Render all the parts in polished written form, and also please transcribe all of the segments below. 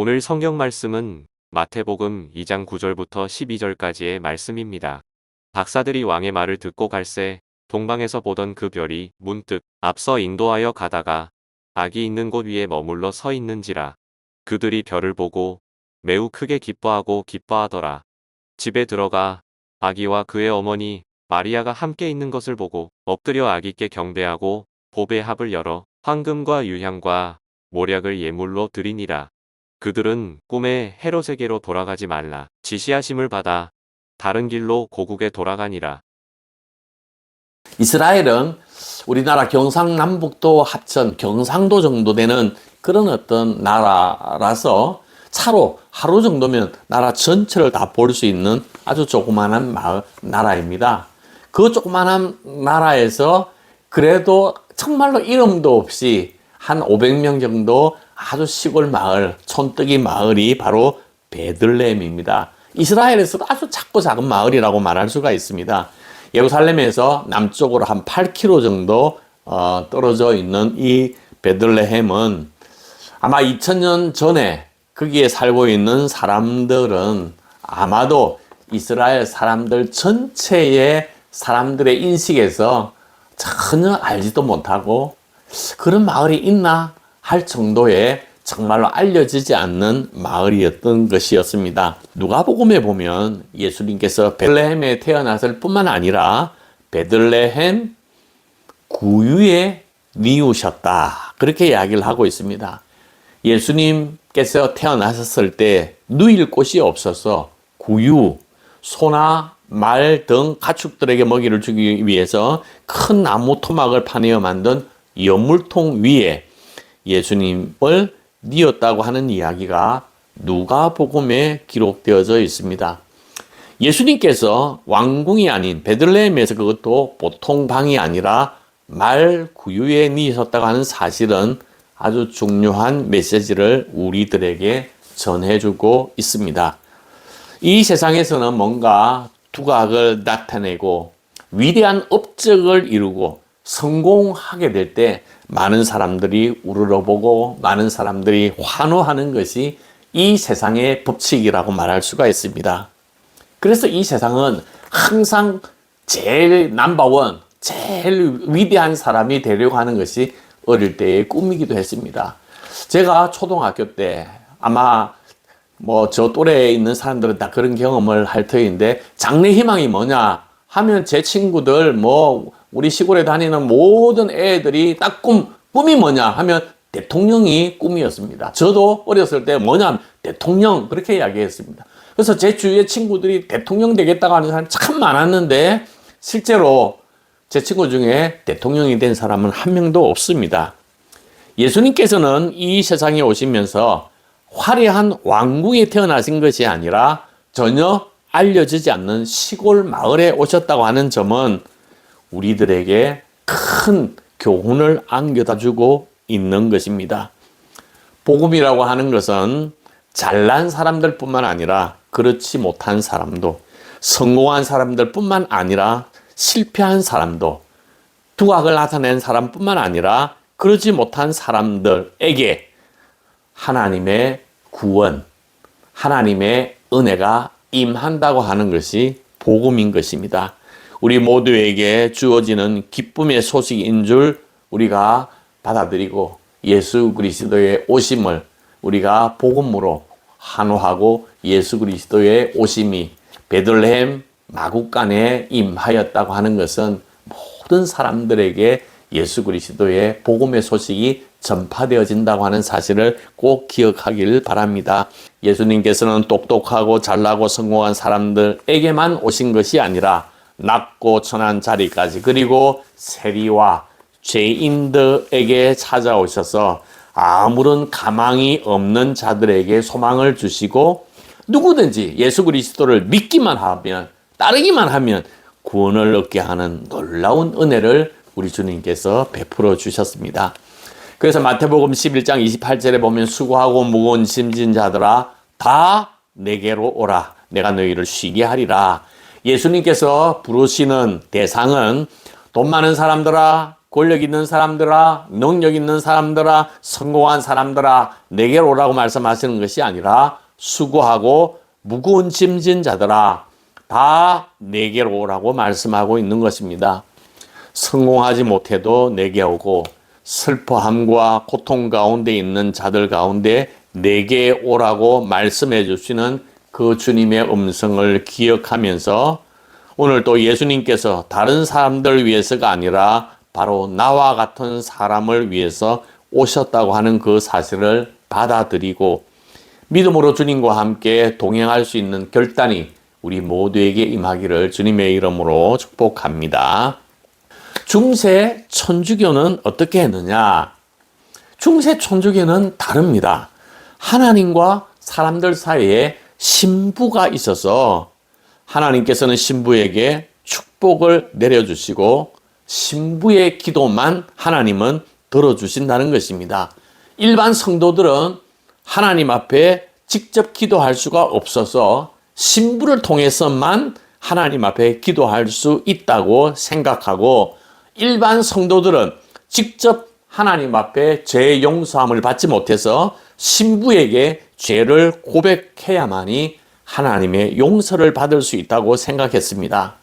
오늘 성경 말씀은 마태복음 2장 9절부터 12절까지의 말씀입니다. 박사들이 왕의 말을 듣고 갈새 동방에서 보던 그 별이 문득 앞서 인도하여 가다가 아기 있는 곳 위에 머물러 서 있는지라. 그들이 별을 보고 매우 크게 기뻐하더라. 집에 들어가 아기와 그의 어머니 마리아가 함께 있는 것을 보고 엎드려 아기께 경배하고 보배 합을 열어 황금과 유향과 모략을 예물로 드리니라. 그들은 꿈에 헤롯에게로 돌아가지 말라 지시하심을 받아 다른 길로 고국에 돌아가니라. 이스라엘은 우리나라 경상남북도 합천 경상도 정도 되는 그런 어떤 나라라서 차로 하루 정도면 나라 전체를 다 볼 수 있는 아주 조그마한 나라입니다. 그 조그마한 나라에서 그래도 정말로 이름도 없이 한 500명 정도 아주 시골 마을, 촌뜨기 마을이 바로 베들레헴입니다. 이스라엘에서도 아주 작고 작은 마을이라고 말할 수가 있습니다. 예루살렘에서 남쪽으로 한 8km 정도 떨어져 있는 이 베들레헴은 아마 2000년 전에 거기에 살고 있는 사람들은 아마도 이스라엘 사람들 전체의 사람들의 인식에서 전혀 알지도 못하고 그런 마을이 있나 할 정도의 정말로 알려지지 않는 마을이었던 것이었습니다. 누가복음에 보면 예수님께서 베들레헴에 태어났을 뿐만 아니라 베들레헴 구유에 니우셨다, 그렇게 이야기를 하고 있습니다. 예수님께서 태어나셨을 때 누일 곳이 없어서 구유, 소나 말 등 가축들에게 먹이를 주기 위해서 큰 나무 토막을 파내어 만든 여물통 위에 예수님을 뉘었다고 하는 이야기가 누가복음에 기록되어져 있습니다. 예수님께서 왕궁이 아닌 베들레헴에서, 그것도 보통 방이 아니라 말 구유에 뉘셨다고 하는 사실은 아주 중요한 메시지를 우리들에게 전해주고 있습니다. 이 세상에서는 뭔가 두각을 나타내고 위대한 업적을 이루고 성공하게 될 때 많은 사람들이 우러러보고 많은 사람들이 환호하는 것이 이 세상의 법칙이라고 말할 수가 있습니다. 그래서 이 세상은 항상 제일 넘버원, 제일 위대한 사람이 되려고 하는 것이 어릴 때의 꿈이기도 했습니다. 제가 초등학교 때 아마 저 또래에 있는 사람들은 다 그런 경험을 할 터인데, 장래 희망이 뭐냐 하면 제 친구들 우리 시골에 다니는 모든 애들이 딱 꿈이 뭐냐 하면 대통령이 꿈이었습니다. 저도 어렸을 때 뭐냐 대통령, 그렇게 이야기했습니다. 그래서 제 주위의 친구들이 대통령 되겠다고 하는 사람이 참 많았는데 실제로 제 친구 중에 대통령이 된 사람은 한 명도 없습니다. 예수님께서는 이 세상에 오시면서 화려한 왕궁에 태어나신 것이 아니라 전혀 알려지지 않는 시골 마을에 오셨다고 하는 점은 우리들에게 큰 교훈을 안겨다 주고 있는 것입니다. 복음이라고 하는 것은 잘난 사람들 뿐만 아니라 그렇지 못한 사람도, 성공한 사람들 뿐만 아니라 실패한 사람도, 두각을 나타낸 사람 뿐만 아니라 그러지 못한 사람들에게 하나님의 구원, 하나님의 은혜가 임한다고 하는 것이 복음인 것입니다. 우리 모두에게 주어지는 기쁨의 소식인 줄 우리가 받아들이고 예수 그리스도의 오심을 우리가 복음으로 환호하고 예수 그리스도의 오심이 베들레헴 마구간에 임하였다고 하는 것은 모든 사람들에게 예수 그리스도의 복음의 소식이 전파되어진다고 하는 사실을 꼭 기억하길 바랍니다. 예수님께서는 똑똑하고 잘나고 성공한 사람들에게만 오신 것이 아니라 낮고 천한 자리까지, 그리고 세리와 죄인들에게 찾아오셔서 아무런 가망이 없는 자들에게 소망을 주시고 누구든지 예수 그리스도를 믿기만 하면, 따르기만 하면 구원을 얻게 하는 놀라운 은혜를 우리 주님께서 베풀어 주셨습니다. 그래서 마태복음 11장 28절에 보면 수고하고 무거운 짐진 자들아 다 내게로 오라, 내가 너희를 쉬게 하리라. 예수님께서 부르시는 대상은 돈 많은 사람들아, 권력 있는 사람들아, 능력 있는 사람들아, 성공한 사람들아, 내게로 오라고 말씀하시는 것이 아니라 수고하고 무거운 짐진 자들아, 다 내게로 오라고 말씀하고 있는 것입니다. 성공하지 못해도 내게 오고 슬퍼함과 고통 가운데 있는 자들 가운데 내게 오라고 말씀해 주시는 그 주님의 음성을 기억하면서 오늘 또 예수님께서 다른 사람들 위해서가 아니라 바로 나와 같은 사람을 위해서 오셨다고 하는 그 사실을 받아들이고 믿음으로 주님과 함께 동행할 수 있는 결단이 우리 모두에게 임하기를 주님의 이름으로 축복합니다. 중세 천주교는 어떻게 했느냐? 중세 천주교는 다릅니다. 하나님과 사람들 사이에 신부가 있어서 하나님께서는 신부에게 축복을 내려주시고 신부의 기도만 하나님은 들어주신다는 것입니다. 일반 성도들은 하나님 앞에 직접 기도할 수가 없어서 신부를 통해서만 하나님 앞에 기도할 수 있다고 생각하고 일반 성도들은 직접 하나님 앞에 죄 용서함을 받지 못해서 신부에게 죄를 고백해야만이 하나님의 용서를 받을 수 있다고 생각했습니다.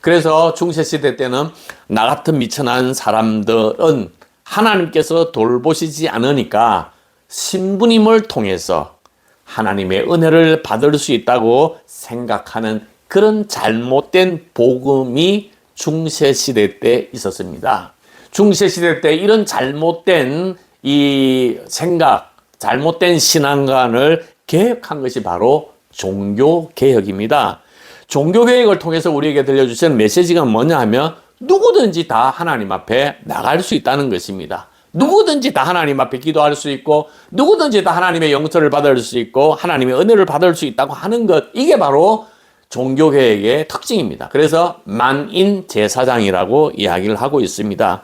그래서 중세시대 때는 나 같은 미천한 사람들은 하나님께서 돌보시지 않으니까 신부님을 통해서 하나님의 은혜를 받을 수 있다고 생각하는 그런 잘못된 복음이 중세시대 때 있었습니다. 중세시대 때 이런 잘못된 이 생각, 잘못된 신앙관을 개혁한 것이 바로 종교개혁입니다. 종교개혁을 통해서 우리에게 들려주신 메시지가 뭐냐 하면 누구든지 다 하나님 앞에 나갈 수 있다는 것입니다. 누구든지 다 하나님 앞에 기도할 수 있고 누구든지 다 하나님의 용서를 받을 수 있고 하나님의 은혜를 받을 수 있다고 하는 것, 이게 바로 종교개혁의 특징입니다. 그래서 만인 제사장이라고 이야기를 하고 있습니다.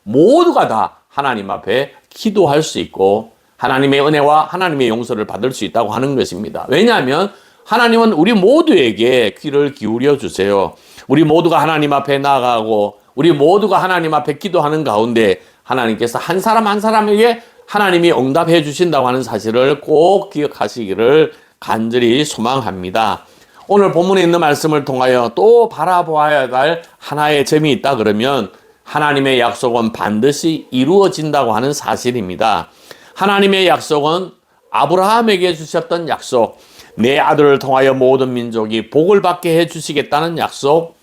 모두가 다 하나님 앞에 기도할 수 있고 하나님의 은혜와 하나님의 용서를 받을 수 있다고 하는 것입니다. 왜냐하면 하나님은 우리 모두에게 귀를 기울여 주세요. 우리 모두가 하나님 앞에 나아가고 우리 모두가 하나님 앞에 기도하는 가운데 하나님께서 한 사람 한 사람에게 하나님이 응답해 주신다고 하는 사실을 꼭 기억하시기를 간절히 소망합니다. 오늘 본문에 있는 말씀을 통하여 또 바라보아야 할 하나의 점이 있다 그러면 하나님의 약속은 반드시 이루어진다고 하는 사실입니다. 하나님의 약속은 아브라함에게 주셨던 약속, 내 아들을 통하여 모든 민족이 복을 받게 해주시겠다는 약속,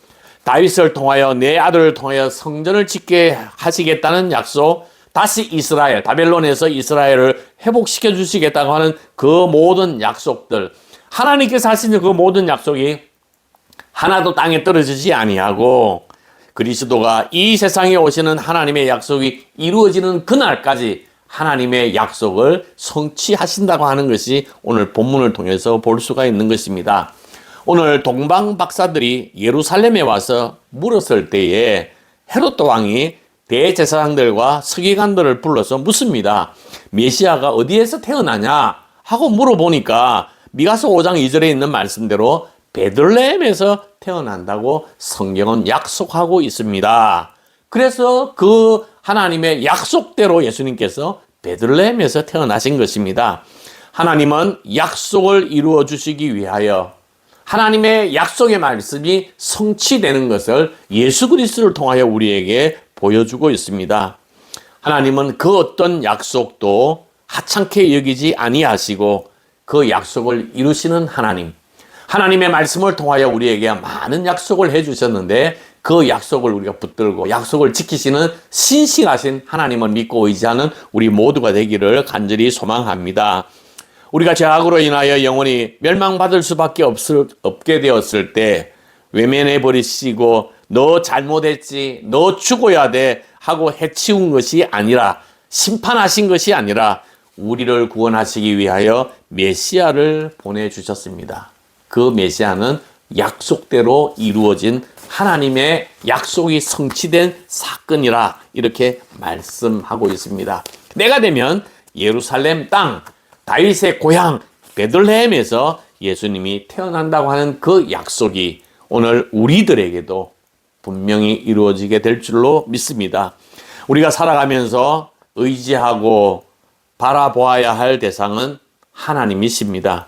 다윗을 통하여 내 아들을 통하여 성전을 짓게 하시겠다는 약속, 다시 이스라엘, 바벨론에서 이스라엘을 회복시켜 주시겠다고 하는 그 모든 약속들, 하나님께서 하시는 그 모든 약속이 하나도 땅에 떨어지지 아니하고 그리스도가 이 세상에 오시는 하나님의 약속이 이루어지는 그날까지 하나님의 약속을 성취하신다고 하는 것이 오늘 본문을 통해서 볼 수가 있는 것입니다. 오늘 동방 박사들이 예루살렘에 와서 물었을 때에 헤롯 왕이 대제사장들과 서기관들을 불러서 묻습니다. 메시아가 어디에서 태어나냐 하고 물어보니까 미가서 5장 2절에 있는 말씀대로 베들레헴에서 태어난다고 성경은 약속하고 있습니다. 그래서 그 하나님의 약속대로 예수님께서 베들레헴에서 태어나신 것입니다. 하나님은 약속을 이루어 주시기 위하여 하나님의 약속의 말씀이 성취되는 것을 예수 그리스도를 통하여 우리에게 보여주고 있습니다. 하나님은 그 어떤 약속도 하찮게 여기지 아니하시고 그 약속을 이루시는 하나님, 하나님의 말씀을 통하여 우리에게 많은 약속을 해주셨는데 그 약속을 우리가 붙들고 약속을 지키시는 신실하신 하나님을 믿고 의지하는 우리 모두가 되기를 간절히 소망합니다. 우리가 죄악으로 인하여 영원히 멸망받을 수밖에 없게 되었을 때 외면해 버리시고 너 잘못했지, 너 죽어야 돼 하고 해치운 것이 아니라, 심판하신 것이 아니라 우리를 구원하시기 위하여 메시아를 보내주셨습니다. 그 메시아는 약속대로 이루어진 하나님의 약속이 성취된 사건이라 이렇게 말씀하고 있습니다. 때가 되면 예루살렘 땅, 다윗의 고향 베들레헴에서 예수님이 태어난다고 하는 그 약속이 오늘 우리들에게도 분명히 이루어지게 될 줄로 믿습니다. 우리가 살아가면서 의지하고 바라보아야 할 대상은 하나님이십니다.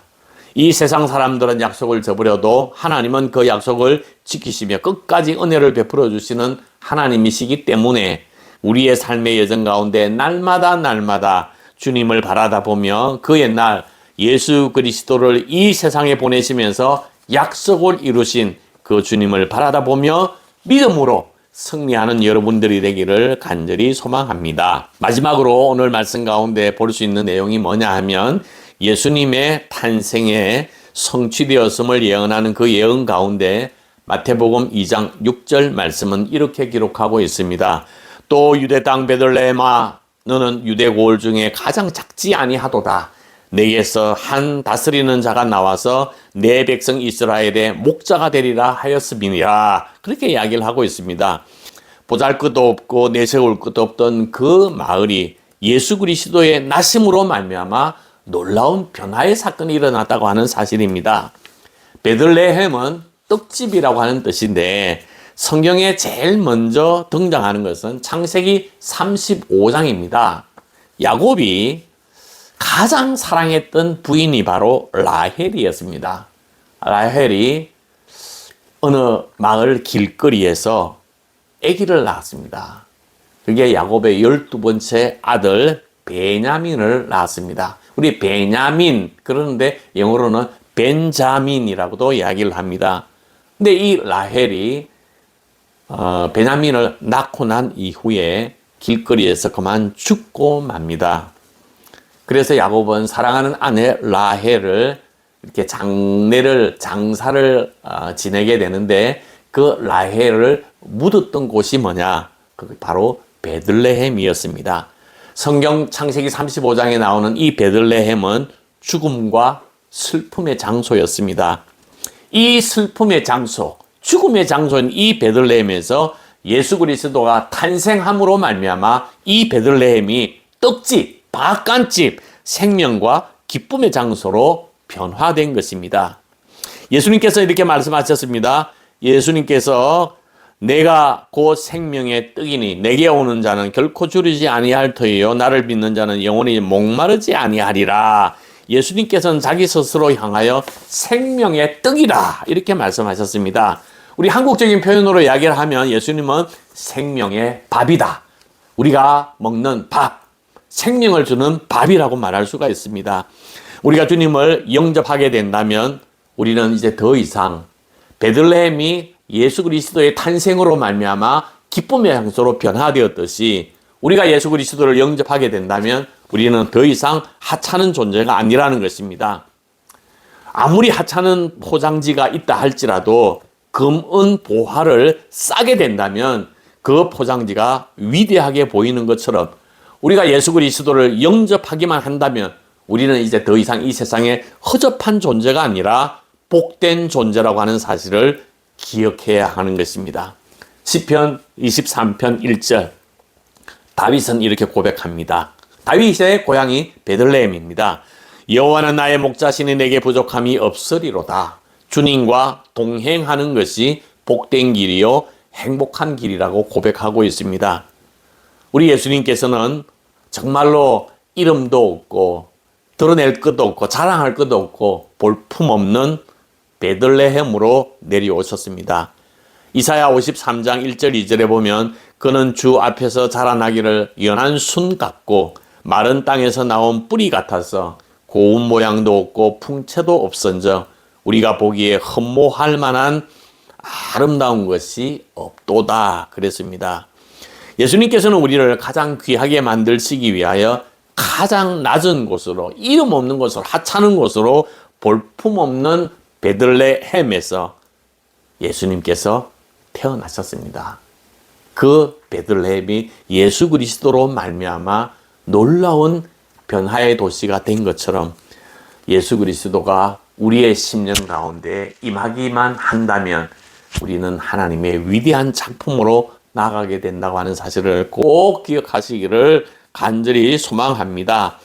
이 세상 사람들은 약속을 저버려도 하나님은 그 약속을 지키시며 끝까지 은혜를 베풀어 주시는 하나님이시기 때문에 우리의 삶의 여정 가운데 날마다 주님을 바라다 보며 그의 날 예수 그리스도를 이 세상에 보내시면서 약속을 이루신 그 주님을 바라다 보며 믿음으로 승리하는 여러분들이 되기를 간절히 소망합니다. 마지막으로 오늘 말씀 가운데 볼 수 있는 내용이 뭐냐 하면 예수님의 탄생에 성취되었음을 예언하는 그 예언 가운데 마태복음 2장 6절 말씀은 이렇게 기록하고 있습니다. 또 유대 땅 베들레헴아 너는 유대 고을 중에 가장 작지 아니하도다. 내게서 한 다스리는 자가 나와서 내 백성 이스라엘의 목자가 되리라 하였음이니라. 그렇게 이야기를 하고 있습니다. 보잘것도 없고 내세울 것도 없던 그 마을이 예수 그리스도의 나심으로 말미암아 놀라운 변화의 사건이 일어났다고 하는 사실입니다. 베들레헴은 떡집이라고 하는 뜻인데 성경에 제일 먼저 등장하는 것은 창세기 35장입니다. 야곱이 가장 사랑했던 부인이 바로 라헬이었습니다. 라헬이 어느 마을 길거리에서 아기를 낳았습니다. 그게 야곱의 12번째 아들 베냐민을 낳았습니다. 우리 베냐민 그러는데 영어로는 벤자민이라고도 이야기를 합니다. 근데 이 라헬이 베냐민을 낳고 난 이후에 길거리에서 그만 죽고 맙니다. 그래서 야곱은 사랑하는 아내 라헬을 이렇게 장사를 지내게 되는데 그 라헬을 묻었던 곳이 뭐냐? 그게 바로 베들레헴이었습니다. 성경 창세기 35장에 나오는 이 베들레헴은 죽음과 슬픔의 장소였습니다. 이 슬픔의 장소, 죽음의 장소인 이 베들레헴에서 예수 그리스도가 탄생함으로 말미암아 이 베들레헴이 떡집, 박간집, 생명과 기쁨의 장소로 변화된 것입니다. 예수님께서 이렇게 말씀하셨습니다. 예수님께서 내가 곧 생명의 떡이니 내게 오는 자는 결코 주르지 아니할 터이요 나를 믿는 자는 영원히 목마르지 아니하리라. 예수님께서는 자기 스스로 향하여 생명의 떡이라 이렇게 말씀하셨습니다. 우리 한국적인 표현으로 이야기를 하면 예수님은 생명의 밥이다. 우리가 먹는 밥, 생명을 주는 밥이라고 말할 수가 있습니다. 우리가 주님을 영접하게 된다면 우리는 이제 더 이상 베들레헴이 예수 그리스도의 탄생으로 말미암아 기쁨의 장소로 변화되었듯이 우리가 예수 그리스도를 영접하게 된다면 우리는 더 이상 하찮은 존재가 아니라는 것입니다. 아무리 하찮은 포장지가 있다 할지라도 금은 보화를 싸게 된다면 그 포장지가 위대하게 보이는 것처럼 우리가 예수 그리스도를 영접하기만 한다면 우리는 이제 더 이상 이 세상에 허접한 존재가 아니라 복된 존재라고 하는 사실을 기억해야 하는 것입니다. 시편 23편 1절 다윗은 이렇게 고백합니다. 다윗의 고향이 베들레헴입니다. 여호와는 나의 목자시니 내게 부족함이 없으리로다. 주님과 동행하는 것이 복된 길이요 행복한 길이라고 고백하고 있습니다. 우리 예수님께서는 정말로 이름도 없고 드러낼 것도 없고 자랑할 것도 없고 볼품없는 베들레헴으로 내려오셨습니다. 이사야 53장 1절 2절에 보면 그는 주 앞에서 자라나기를 연한 순 같고 마른 땅에서 나온 뿌리 같아서 고운 모양도 없고 풍채도 없은저 우리가 보기에 흠모할 만한 아름다운 것이 없도다 그랬습니다. 예수님께서는 우리를 가장 귀하게 만드시기 위하여 가장 낮은 곳으로 이름 없는 곳으로 하찮은 곳으로 볼품없는 베들레헴에서 예수님께서 태어나셨습니다. 그 베들레헴이 예수 그리스도로 말미암아 놀라운 변화의 도시가 된 것처럼 예수 그리스도가 우리의 심령 가운데 임하기만 한다면 우리는 하나님의 위대한 작품으로 나가게 된다고 하는 사실을 꼭 기억하시기를 간절히 소망합니다.